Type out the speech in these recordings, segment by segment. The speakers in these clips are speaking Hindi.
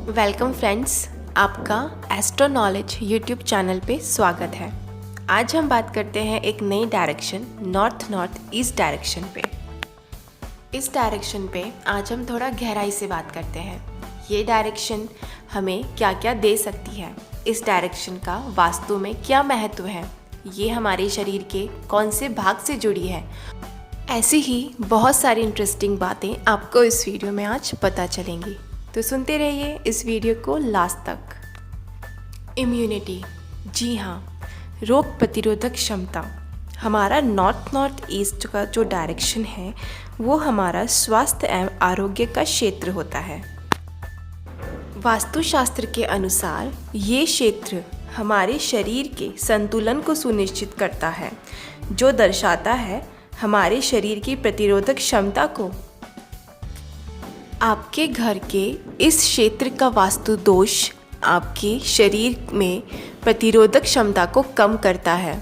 वेलकम फ्रेंड्स, आपका एस्ट्रो नॉलेज यूट्यूब चैनल पे स्वागत है। आज हम बात करते हैं एक नई डायरेक्शन नॉर्थ ईस्ट डायरेक्शन पे। इस डायरेक्शन पे आज हम थोड़ा गहराई से बात करते हैं। ये डायरेक्शन हमें क्या क्या दे सकती है, इस डायरेक्शन का वास्तु में क्या महत्व है, ये हमारे शरीर के कौन से भाग से जुड़ी है। ऐसी ही बहुत सारी इंटरेस्टिंग बातें आपको इस वीडियो में आज पता चलेंगी, तो सुनते रहिए इस वीडियो को लास्ट तक। इम्यूनिटी, जी हाँ, रोग प्रतिरोधक क्षमता। हमारा नॉर्थ ईस्ट का जो डायरेक्शन है वो हमारा स्वास्थ्य एवं आरोग्य का क्षेत्र होता है। वास्तुशास्त्र के अनुसार ये क्षेत्र हमारे शरीर के संतुलन को सुनिश्चित करता है, जो दर्शाता है हमारे शरीर की प्रतिरोधक क्षमता को। आपके घर के इस क्षेत्र का वास्तु दोष आपके शरीर में प्रतिरोधक क्षमता को कम करता है,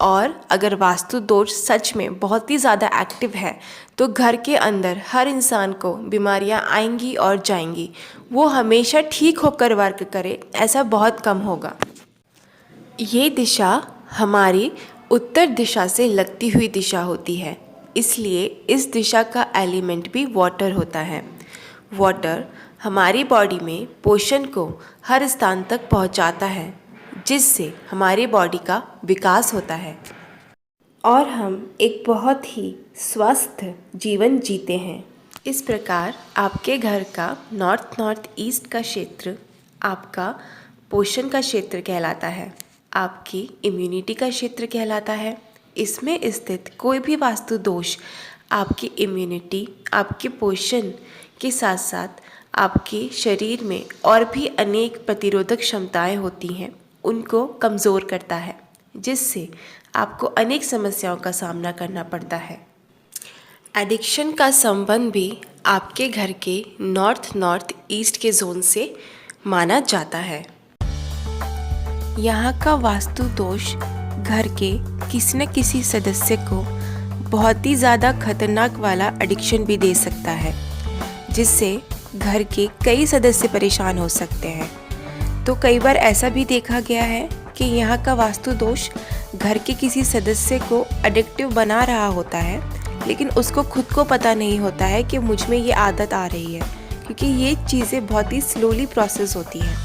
और अगर वास्तु दोष सच में बहुत ही ज़्यादा एक्टिव है तो घर के अंदर हर इंसान को बीमारियां आएंगी और जाएंगी। वो हमेशा ठीक होकर वर्क करे, ऐसा बहुत कम होगा। ये दिशा हमारी उत्तर दिशा से लगती हुई दिशा होती है, इसलिए इस दिशा का एलिमेंट भी वाटर होता है। वाटर हमारी बॉडी में पोषण को हर स्थान तक पहुंचाता है, जिससे हमारी बॉडी का विकास होता है और हम एक बहुत ही स्वस्थ जीवन जीते हैं। इस प्रकार आपके घर का नॉर्थ ईस्ट का क्षेत्र आपका पोषण का क्षेत्र कहलाता है, आपकी इम्यूनिटी का क्षेत्र कहलाता है। इसमें स्थित कोई भी वास्तु दोष आपकी इम्यूनिटी, आपके पोषण के साथ साथ आपके शरीर में और भी अनेक प्रतिरोधक क्षमताएं होती हैं, उनको कमज़ोर करता है, जिससे आपको अनेक समस्याओं का सामना करना पड़ता है। एडिक्शन का संबंध भी आपके घर के नॉर्थ ईस्ट के जोन से माना जाता है। यहाँ का वास्तु दोष घर के किसी न किसी सदस्य को बहुत ही ज़्यादा खतरनाक वाला एडिक्शन भी दे सकता है, जिससे घर के कई सदस्य परेशान हो सकते हैं। तो कई बार ऐसा भी देखा गया है कि यहाँ का वास्तु दोष घर के किसी सदस्य को एडिक्टिव बना रहा होता है, लेकिन उसको खुद को पता नहीं होता है कि मुझ में ये आदत आ रही है, क्योंकि ये चीज़ें बहुत ही स्लोली प्रोसेस होती हैं।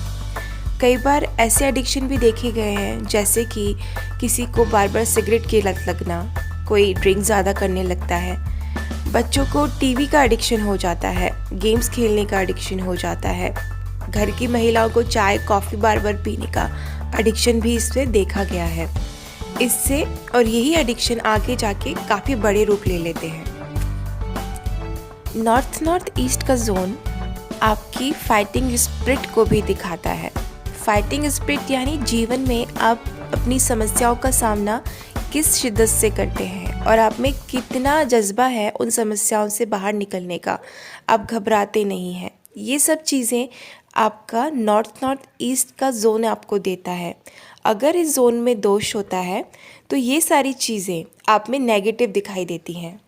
कई बार ऐसे एडिक्शन भी देखे गए हैं, जैसे कि किसी को बार बार सिगरेट की लत लगना, कोई ड्रिंक ज़्यादा करने लगता है, बच्चों को टीवी का एडिक्शन हो जाता है, गेम्स खेलने का एडिक्शन हो जाता है, घर की महिलाओं को चाय कॉफ़ी बार बार पीने का एडिक्शन भी इसमें देखा गया है। इससे और यही एडिक्शन आगे जाके काफ़ी बड़े रूप ले लेते हैं। नॉर्थ ईस्ट का जोन आपकी फाइटिंग स्पिरिट को भी दिखाता है। फाइटिंग स्पिरिट यानी जीवन में आप अपनी समस्याओं का सामना किस शिद्दत से करते हैं और आप में कितना जज्बा है उन समस्याओं से बाहर निकलने का, आप घबराते नहीं हैं। ये सब चीज़ें आपका नॉर्थ ईस्ट का जोन आपको देता है। अगर इस जोन में दोष होता है तो ये सारी चीज़ें आप में नेगेटिव दिखाई देती हैं।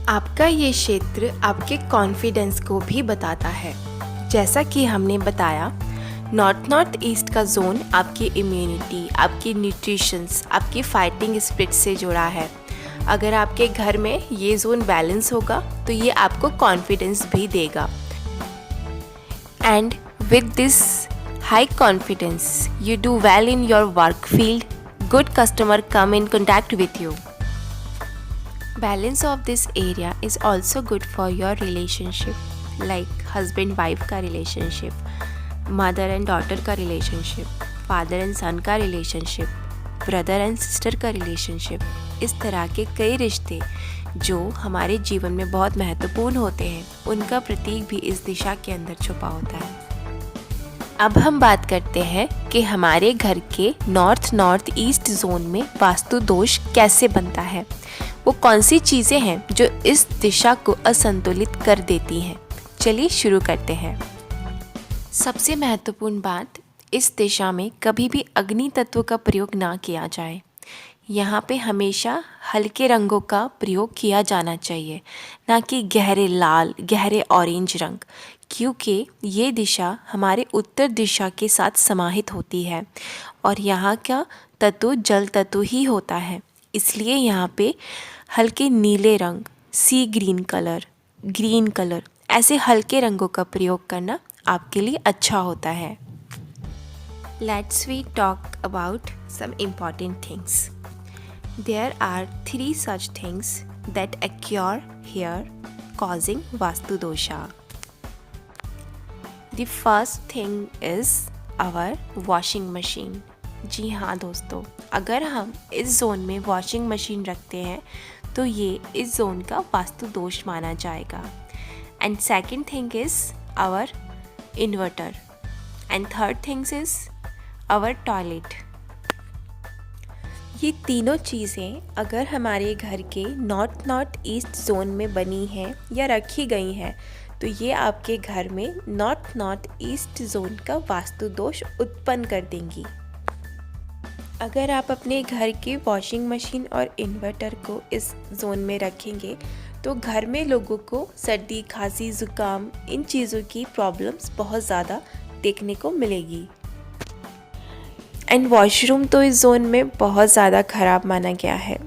आपका ये क्षेत्र आपके कॉन्फिडेंस को भी बताता है। जैसा कि हमने बताया, नॉर्थ ईस्ट का जोन आपकी इम्यूनिटी, आपकी न्यूट्रिशंस, आपकी फाइटिंग स्पिरिट से जुड़ा है। अगर आपके घर में ये जोन बैलेंस होगा तो ये आपको कॉन्फिडेंस भी देगा। And with this high confidence you do well in your work field, good customer come in contact with you. Balance of this area is also good for your relationship, like husband wife का रिलेशनशिप, मदर एंड डॉटर का रिलेशनशिप, फादर एंड सन का रिलेशनशिप, ब्रदर एंड सिस्टर का रिलेशनशिप। इस तरह के कई रिश्ते जो हमारे जीवन में बहुत महत्वपूर्ण होते हैं, उनका प्रतीक भी इस दिशा के अंदर छुपा होता है। अब हम बात करते हैं कि हमारे घर के नॉर्थ ईस्ट जोन में वास्तु दोष कैसे बनता है, वो कौन सी चीज़ें हैं जो इस दिशा को असंतुलित कर देती हैं। चलिए शुरू करते हैं। सबसे महत्वपूर्ण बात, इस दिशा में कभी भी अग्नि तत्व का प्रयोग ना किया जाए। यहाँ पे हमेशा हल्के रंगों का प्रयोग किया जाना चाहिए, ना कि गहरे लाल, गहरे ऑरेंज रंग, क्योंकि ये दिशा हमारे उत्तर दिशा के साथ समाहित होती है और यहाँ का तत्व जल तत्व ही होता है। इसलिए यहाँ पे हल्के नीले रंग, सी ग्रीन कलर ऐसे हल्के रंगों का प्रयोग करना आपके लिए अच्छा होता है। Let's we talk about some important things. There are 3 such things that occur here causing Vastu dosha. The first thing is our washing machine. जी हाँ दोस्तों, अगर हम इस जोन में वॉशिंग मशीन रखते हैं तो ये इस जोन का वास्तु दोष माना जाएगा। And second thing is our inverter and third things is our toilet. ये तीनों चीज़ें अगर हमारे घर के नॉर्थ ईस्ट जोन में बनी हैं या रखी गई हैं तो ये आपके घर में नॉर्थ ईस्ट जोन का वास्तु दोष उत्पन्न कर देंगी। अगर आप अपने घर के वॉशिंग मशीन और इन्वर्टर को इस जोन में रखेंगे तो घर में लोगों को सर्दी, खांसी, ज़ुकाम इन चीज़ों की प्रॉब्लम्स बहुत ज़्यादा देखने को मिलेगी। एंड वॉशरूम तो इस जोन में बहुत ज़्यादा ख़राब माना गया है।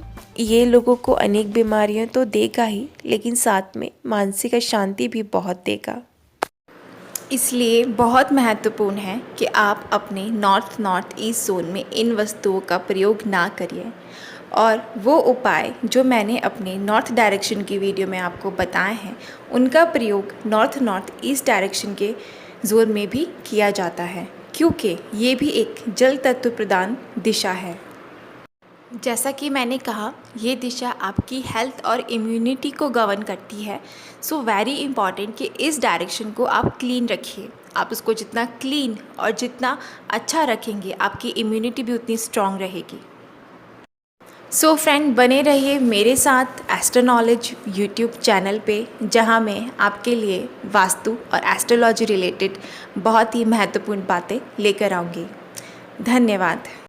ये लोगों को अनेक बीमारियां तो देगा ही, लेकिन साथ में मानसिक अशांति भी बहुत देगा। इसलिए बहुत महत्वपूर्ण है कि आप अपने नॉर्थ ईस्ट जोन में इन वस्तुओं का प्रयोग ना करिए। और वो उपाय जो मैंने अपने नॉर्थ डायरेक्शन की वीडियो में आपको बताए हैं उनका प्रयोग नॉर्थ ईस्ट डायरेक्शन के जोन में भी किया जाता है, क्योंकि ये भी एक जल तत्व प्रदान दिशा है। जैसा कि मैंने कहा, ये दिशा आपकी हेल्थ और इम्यूनिटी को गवर्न करती है। सो वेरी इम्पॉर्टेंट कि इस डायरेक्शन को आप क्लीन रखिए। आप उसको जितना क्लीन और जितना अच्छा रखेंगे आपकी इम्यूनिटी भी उतनी स्ट्रॉन्ग रहेगी। सो फ्रेंड, बने रहिए मेरे साथ एस्ट्रोनॉलेज यूट्यूब चैनल पे, जहां मैं आपके लिए वास्तु और एस्ट्रोलॉजी रिलेटेड बहुत ही महत्वपूर्ण बातें लेकर आऊँगी। धन्यवाद।